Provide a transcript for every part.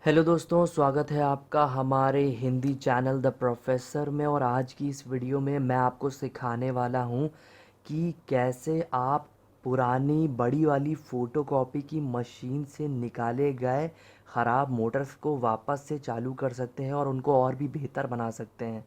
Hello दोस्तों, स्वागत है आपका हमारे हिंदी चैनल द प्रोफेसर में। और आज की इस वीडियो में मैं आपको सिखाने वाला हूँ कि कैसे आप पुरानी बड़ी वाली फ़ोटोकॉपी की मशीन से निकाले गए ख़राब मोटर्स को वापस से चालू कर सकते हैं और उनको और भी बेहतर बना सकते हैं।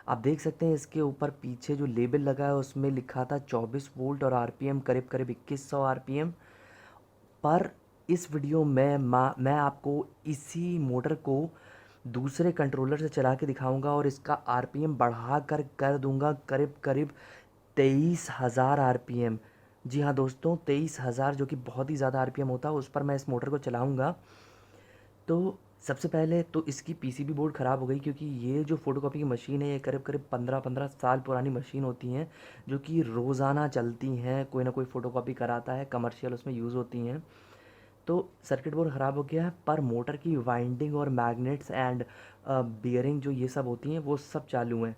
आप देख सकते हैं इसके ऊपर पीछे जो लेबल लगा है उसमें लिखा था 24 वोल्ट और आरपीएम करीब करीब 2100 आरपीएम। पर इस वीडियो में मैं आपको इसी मोटर को दूसरे कंट्रोलर से चला के दिखाऊंगा और इसका आरपीएम बढ़ा कर दूंगा करीब करीब 23,000 आरपीएम। जी हाँ दोस्तों, 23,000 जो कि बहुत ही ज़्यादा आरपीएम होता है, उस पर मैं इस मोटर को चलाऊंगा। तो सबसे पहले तो इसकी पीसीबी बोर्ड ख़राब हो गई, क्योंकि ये जो फ़ोटोकॉपी की मशीन है ये करीब करीब 15-15 साल पुरानी मशीन होती हैं, जो कि रोज़ाना चलती हैं। कोई ना कोई फ़ोटोकॉपी कराता है, कमर्शियल उसमें यूज़ होती हैं। तो सर्किट बोर्ड ख़राब हो गया है, पर मोटर की वाइंडिंग और मैग्नेट्स एंड बियरिंग जो ये सब होती हैं वो सब चालू हैं।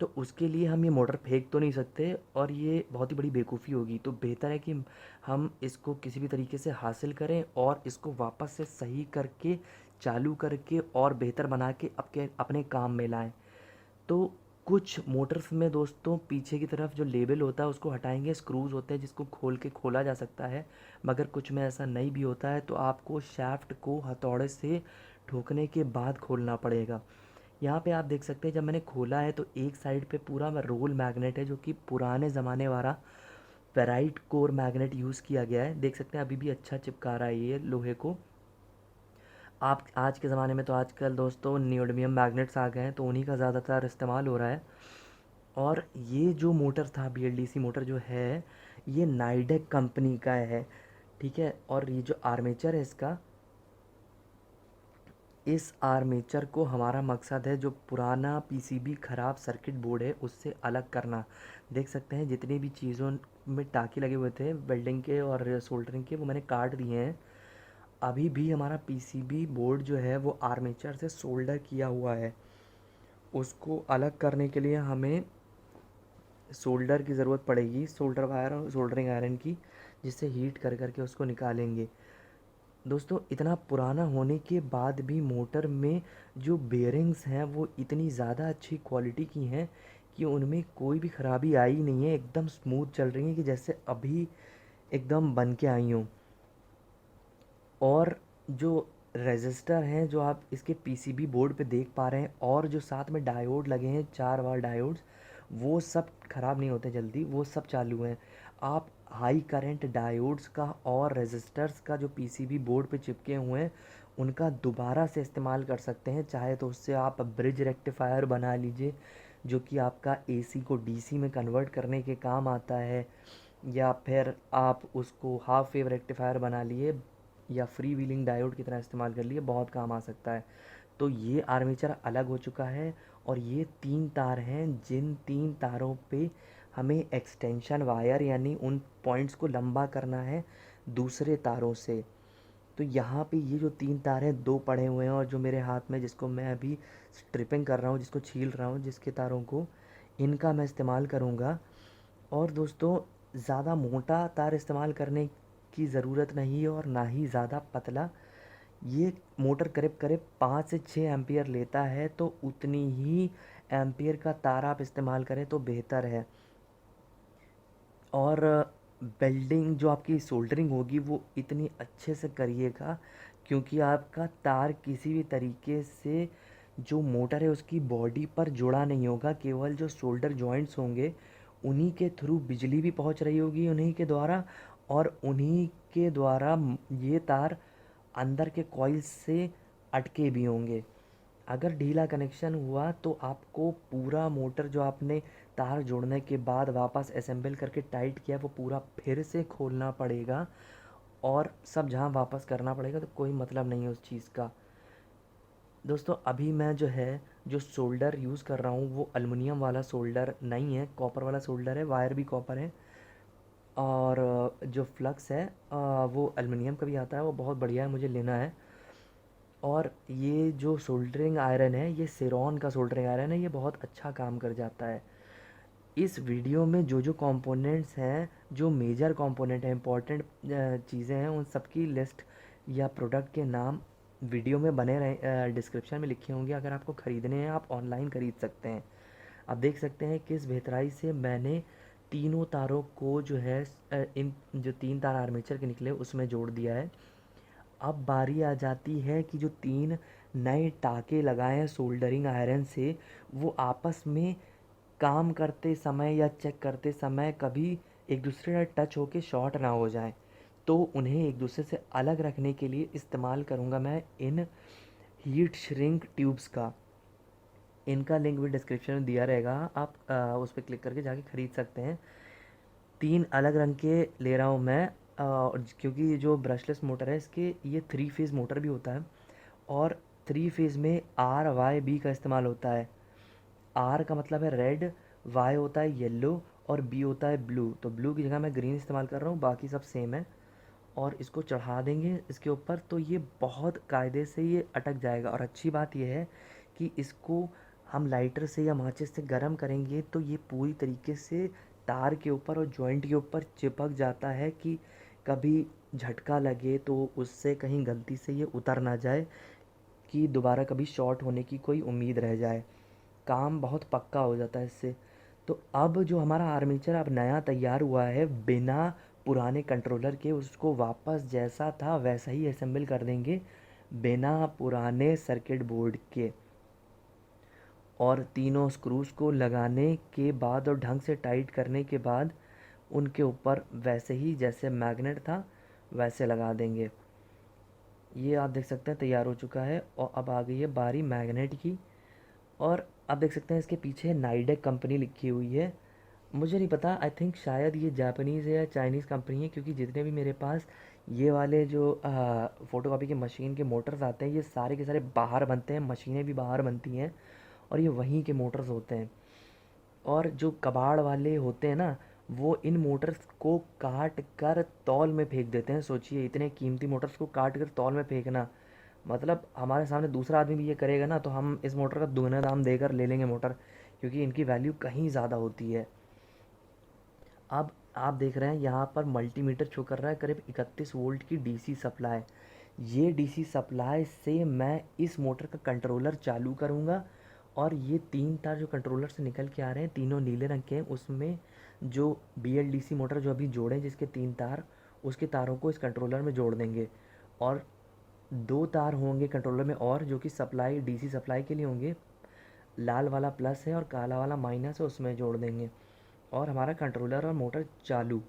तो उसके लिए हम ये मोटर फेंक तो नहीं सकते और ये बहुत ही बड़ी बेवकूफ़ी होगी। तो बेहतर है कि हम इसको किसी भी तरीके से हासिल करें और इसको वापस से सही करके चालू करके और बेहतर बना के अपने काम में लाएं। तो कुछ मोटर्स में दोस्तों पीछे की तरफ जो लेबल होता है उसको हटाएंगे, स्क्रूज होते हैं जिसको खोल के खोला जा सकता है। मगर कुछ में ऐसा नहीं भी होता है, तो आपको शाफ्ट को हथौड़े से ठोकने के बाद खोलना पड़ेगा। यहाँ पे आप देख सकते हैं, जब मैंने खोला है तो एक साइड पे पूरा रोल मैग्नेट है, जो कि पुराने ज़माने वाला फेराइट कोर मैग्नेट यूज़ किया गया है। देख सकते हैं अभी भी अच्छा चिपका रहा है ये लोहे को। आप आज के ज़माने में तो आजकल दोस्तों नियोडिमियम मैग्नेट्स आ गए हैं, तो उन्हीं का ज़्यादातर इस्तेमाल हो रहा है। और ये जो मोटर था, बीएलडीसी मोटर जो है, ये नाइडेक कंपनी का है, ठीक है। और ये जो आर्मेचर है इसका, इस आर्मेचर को हमारा मकसद है जो पुराना पीसीबी ख़राब सर्किट बोर्ड है उससे अलग करना। देख सकते हैं जितनी भी चीज़ों में टाँके लगे हुए थे वेल्डिंग के और सोल्डरिंग के, वो मैंने काट दिए हैं। अभी भी हमारा पीसीबी बोर्ड जो है वो आर्मेचर से सोल्डर किया हुआ है। उसको अलग करने के लिए हमें सोल्डर की ज़रूरत पड़ेगी, सोल्डर वायर और सोल्डरिंग आयरन की, जिससे हीट कर करके उसको निकालेंगे। दोस्तों इतना पुराना होने के बाद भी मोटर में जो बेयरिंग्स हैं वो इतनी ज़्यादा अच्छी क्वालिटी की हैं कि उनमें कोई भी ख़राबी आई नहीं है, एकदम स्मूथ चल रही हैं कि जैसे अभी एकदम बन के आई हों। और जो रेजिस्टर हैं जो आप इसके पीसीबी बोर्ड पे देख पा रहे हैं, और जो साथ में डायोड लगे हैं 4 वार डायोड्स, वो सब ख़राब नहीं होते जल्दी, वो सब चालू हैं। आप हाई करंट डायोड्स का और रेजिस्टर्स का जो पीसीबी बोर्ड पे चिपके हुए हैं उनका दोबारा से इस्तेमाल कर सकते हैं। चाहे तो उससे आप ब्रिज रेक्टिफायर बना लीजिए, जो कि आपका एसी को डीसी में कन्वर्ट करने के काम आता है, या फिर आप उसको हाफ वेव रेक्टिफायर बना लिए या फ्री व्हीलिंग डायोड की तरह इस्तेमाल कर लिए, बहुत काम आ सकता है। तो ये आर्मेचर अलग हो चुका है और ये 3 तार हैं, जिन 3 तारों पे हमें एक्सटेंशन वायर यानी उन पॉइंट्स को लंबा करना है दूसरे तारों से। तो यहाँ पे ये जो 3 तार हैं, 2 पड़े हुए हैं और जो मेरे हाथ में जिसको मैं अभी स्ट्रिपिंग कर रहा हूँ, जिसको छील रहा हूँ, जिसके तारों को, इनका मैं इस्तेमाल करूँगा। और दोस्तों ज़्यादा मोटा तार इस्तेमाल करने की ज़रूरत नहीं है और ना ही ज़्यादा पतला। ये मोटर करीब करीब 5 से 6 एम्पियर लेता है, तो उतनी ही एम्पियर का तार आप इस्तेमाल करें तो बेहतर है। और वेल्डिंग जो आपकी सोल्डरिंग होगी वो इतनी अच्छे से करिएगा, क्योंकि आपका तार किसी भी तरीके से जो मोटर है उसकी बॉडी पर जुड़ा नहीं होगा। केवल जो शोल्डर जॉइंट्स होंगे उन्हीं के थ्रू बिजली भी पहुंच रही होगी उन्हीं के द्वारा, और उन्हीं के द्वारा ये तार अंदर के कॉइल्स से अटके भी होंगे। अगर ढीला कनेक्शन हुआ तो आपको पूरा मोटर जो आपने तार जोड़ने के बाद वापस असेंबल करके टाइट किया वो पूरा फिर से खोलना पड़ेगा और सब जहाँ वापस करना पड़ेगा, तो कोई मतलब नहीं है उस चीज़ का। दोस्तों अभी मैं जो है जो सोल्डर यूज़ कर रहा हूँ वो एलुमिनियम वाला सोल्डर नहीं है, कॉपर वाला सोल्डर है, वायर भी कॉपर है। और जो फ्लक्स है वो एलुमिनियम का भी आता है, वो बहुत बढ़िया है, मुझे लेना है। और ये जो सोल्डरिंग आयरन है, ये सेरॉन का सोल्डरिंग आयरन है, ये बहुत अच्छा काम कर जाता है। इस वीडियो में जो जो कंपोनेंट्स हैं, जो मेजर कंपोनेंट हैं, इंपॉर्टेंट चीज़ें हैं, उन सब की लिस्ट या प्रोडक्ट के नाम वीडियो में बने रहे, डिस्क्रिप्शन में लिखे होंगे, अगर आपको ख़रीदने हैं आप ऑनलाइन ख़रीद सकते हैं। आप देख सकते हैं किस बेहतराई से मैंने तीनों तारों को जो है इन जो 3 तार आर्मेचर के निकले उसमें जोड़ दिया है। अब बारी आ जाती है कि जो 3 नए टाँके लगाए हैं सोल्डरिंग आयरन से, वो आपस में काम करते समय या चेक करते समय कभी एक दूसरे से टच होके शॉर्ट ना हो जाएँ। तो उन्हें एक दूसरे से अलग रखने के लिए इस्तेमाल करूँगा मैं इन हीट श्रिंक ट्यूब्स का। इनका लिंक भी डिस्क्रिप्शन में दिया रहेगा, आप उस पर क्लिक करके जाके ख़रीद सकते हैं। 3 अलग रंग के ले रहा हूँ मैं, क्योंकि जो ब्रशलेस मोटर है इसके ये 3 फेज़ मोटर भी होता है और 3 फेज़ में आर वाई बी का इस्तेमाल होता है। आर का मतलब है रेड, वाई होता है येलो और बी होता है ब्लू। तो ब्लू की जगह मैं ग्रीन इस्तेमाल कर रहा हूँ, बाकी सब सेम है। और इसको चढ़ा देंगे इसके ऊपर तो ये बहुत कायदे से ये अटक जाएगा। और अच्छी बात यह है कि इसको हम लाइटर से या माचिस से गर्म करेंगे तो ये पूरी तरीके से तार के ऊपर और जॉइंट के ऊपर चिपक जाता है कि कभी झटका लगे तो उससे कहीं गलती से ये उतर ना जाए कि दोबारा कभी शॉर्ट होने की कोई उम्मीद रह जाए। काम बहुत पक्का हो जाता है इससे। तो अब जो हमारा आर्मेचर अब नया तैयार हुआ है बिना पुराने कंट्रोलर के, उसको वापस जैसा था वैसा ही असेंबल कर देंगे बिना पुराने सर्किट बोर्ड के। और तीनों स्क्रूज़ को लगाने के बाद और ढंग से टाइट करने के बाद उनके ऊपर वैसे ही जैसे मैग्नेट था वैसे लगा देंगे। ये आप देख सकते हैं तैयार हो चुका है। और अब आ गई है बारी मैग्नेट की। और आप देख सकते हैं इसके पीछे नाइडेक कंपनी लिखी हुई है। मुझे नहीं पता, आई थिंक शायद ये जापानीज़ है या चाइनीज़ कंपनी है, क्योंकि जितने भी मेरे पास ये वाले जो फ़ोटोकॉपी की मशीन के मोटर्स आते हैं ये सारे के सारे बाहर बनते हैं, मशीनें भी बाहर बनती हैं और ये वहीं के मोटर्स होते हैं। और जो कबाड़ वाले होते हैं ना, वो इन मोटर्स को काट कर तौल में फेंक देते हैं। सोचिए इतने कीमती मोटर्स को काट कर तौल में फेंकना, मतलब हमारे सामने दूसरा आदमी भी ये करेगा ना तो हम इस मोटर का दुगना दाम देकर ले लेंगे मोटर, क्योंकि इनकी वैल्यू कहीं ज़्यादा होती है। अब आप देख रहे हैं यहाँ पर मल्टीमीटर शो कर रहा है करीब 31 वोल्ट की डीसी सप्लाई। ये डीसी सप्लाई से मैं इस मोटर का कंट्रोलर चालू करूँगा और ये 3 तार जो कंट्रोलर से निकल के आ रहे हैं तीनों नीले रंग के हैं, उसमें जो BLDC मोटर जो अभी जोड़े जिसके 3 तार, उसके तारों को इस कंट्रोलर में जोड़ देंगे। और 2 तार होंगे कंट्रोलर में और जो कि सप्लाई डीसी सप्लाई के लिए होंगे, लाल वाला प्लस है और काला वाला माइनस है, उसमें जोड़ देंगे और हमारा कंट्रोलर और मोटर चालू।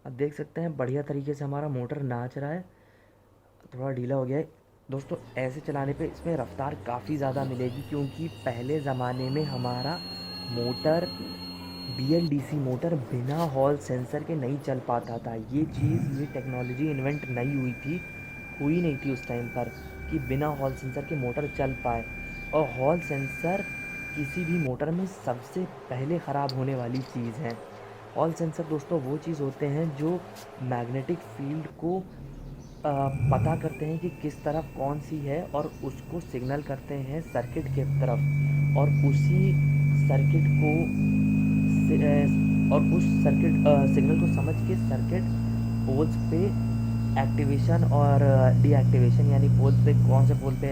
अब देख सकते हैं बढ़िया तरीके से हमारा मोटर नाच रहा है। थोड़ा ढीला हो गया है दोस्तों, ऐसे चलाने पे इसमें रफ्तार काफ़ी ज़्यादा मिलेगी, क्योंकि पहले ज़माने में हमारा मोटर BLDC मोटर बिना हॉल सेंसर के नहीं चल पाता था। ये टेक्नोलॉजी इन्वेंट नहीं हुई नहीं थी उस टाइम पर कि बिना हॉल सेंसर के मोटर चल पाए। और हॉल सेंसर किसी भी मोटर में सबसे पहले ख़राब होने वाली चीज़ है। हॉल सेंसर दोस्तों वो चीज़ होते हैं जो मैग्नेटिक फील्ड को पता करते हैं कि किस तरफ कौन सी है और उसको सिग्नल करते हैं सर्किट के तरफ, और उसी सर्किट को और उस सर्किट सिग्नल को समझ के सर्किट पोल्स पे एक्टिवेशन और डीएक्टिवेशन, यानी पोल पे कौन से पोल पे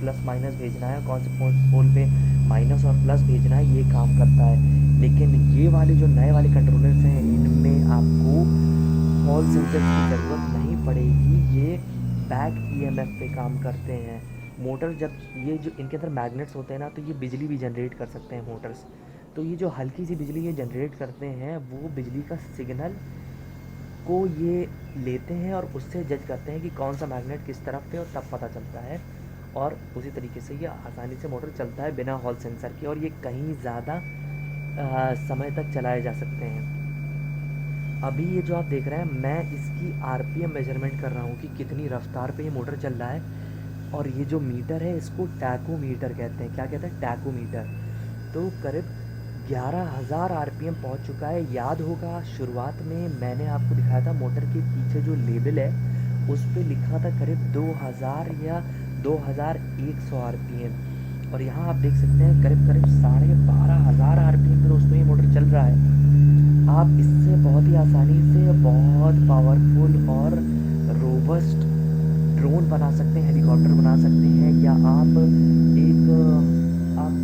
प्लस माइनस भेजना है, कौन से पोल पे माइनस और प्लस भेजना है, ये काम करता है। लेकिन ये वाले जो नए वाले कंट्रोलर्स हैं इनमें आपको हॉल सेंसर की ज़रूरत नहीं पड़ेगी, ये बैक EMF पे काम करते हैं। मोटर जब ये जो इनके अंदर मैग्नेट्स होते हैं ना, तो ये बिजली भी जनरेट कर सकते हैं मोटर्स। तो ये जो हल्की सी बिजली ये जनरेट करते हैं वो बिजली का सिग्नल को ये लेते हैं और उससे जज करते हैं कि कौन सा मैग्नेट किस तरफ पे, और तब पता चलता है। और उसी तरीके से ये आसानी से मोटर चलता है बिना हॉल सेंसर के, और ये कहीं ज़्यादा समय तक चलाए जा सकते हैं। अभी ये जो आप देख रहे हैं मैं इसकी RPM मेजरमेंट कर रहा हूँ कि कितनी रफ्तार पे ये मोटर चल रहा है। और ये जो मीटर है इसको टैकोमीटर कहते हैं। क्या कहते हैं? टैकोमीटर। तो करीब 11,000 RPM पहुँच चुका है। याद होगा शुरुआत में मैंने आपको दिखाया था मोटर के पीछे जो लेबल है उस पर लिखा था करीब 2000 या 2100 RPM, और यहाँ आप देख सकते हैं करीब 12,500 RPM पर दोस्तों ये मोटर चल रहा है। आप इससे बहुत ही आसानी से बहुत पावरफुल और रोबस्ट ड्रोन बना सकते हैं, हेलीकॉप्टर बना सकते हैं, या आप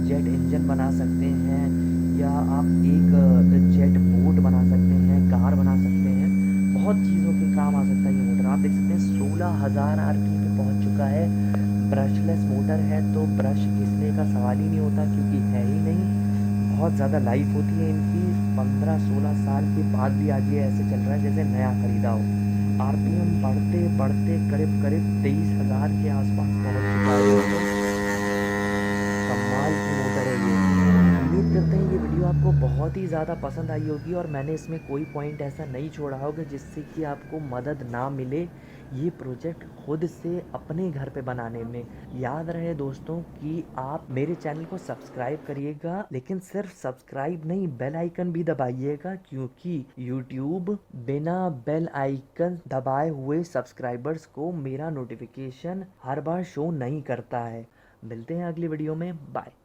जेट इंजन बना सकते हैं, या आप एक जेट बोट बना सकते हैं, कार बना सकते हैं। बहुत चीज़ों के काम आ सकता है ये मोटर। आप देख सकते हैं 16,000 आरपीएम पे पहुंच चुका है। ब्रशलेस मोटर है तो ब्रश घिसने का सवाल ही नहीं होता, क्योंकि है ही नहीं। बहुत ज़्यादा लाइफ होती है इनकी। 15-16 साल के बाद भी आज ये ऐसे चल रहा है जैसे नया खरीदा हो। आरपीएम बढ़ते बढ़ते करीब करीब 23,000 के आसपास पहुंच चुका है ये मोटर। कमाल की मोटर है ये। उम्मीद करते हैं ये वीडियो आपको बहुत ही ज़्यादा पसंद आई होगी, और मैंने इसमें कोई पॉइंट ऐसा नहीं छोड़ा होगा जिससे कि आपको मदद ना मिले ये प्रोजेक्ट खुद से अपने घर पे बनाने में। याद रहे दोस्तों कि आप मेरे चैनल को सब्सक्राइब करिएगा, लेकिन सिर्फ सब्सक्राइब नहीं, बेल आइकन भी दबाइएगा, क्योंकि यूट्यूब बिना बेल आइकन दबाए हुए सब्सक्राइबर्स को मेरा नोटिफिकेशन हर बार शो नहीं करता है। मिलते हैं अगली वीडियो में। बाय।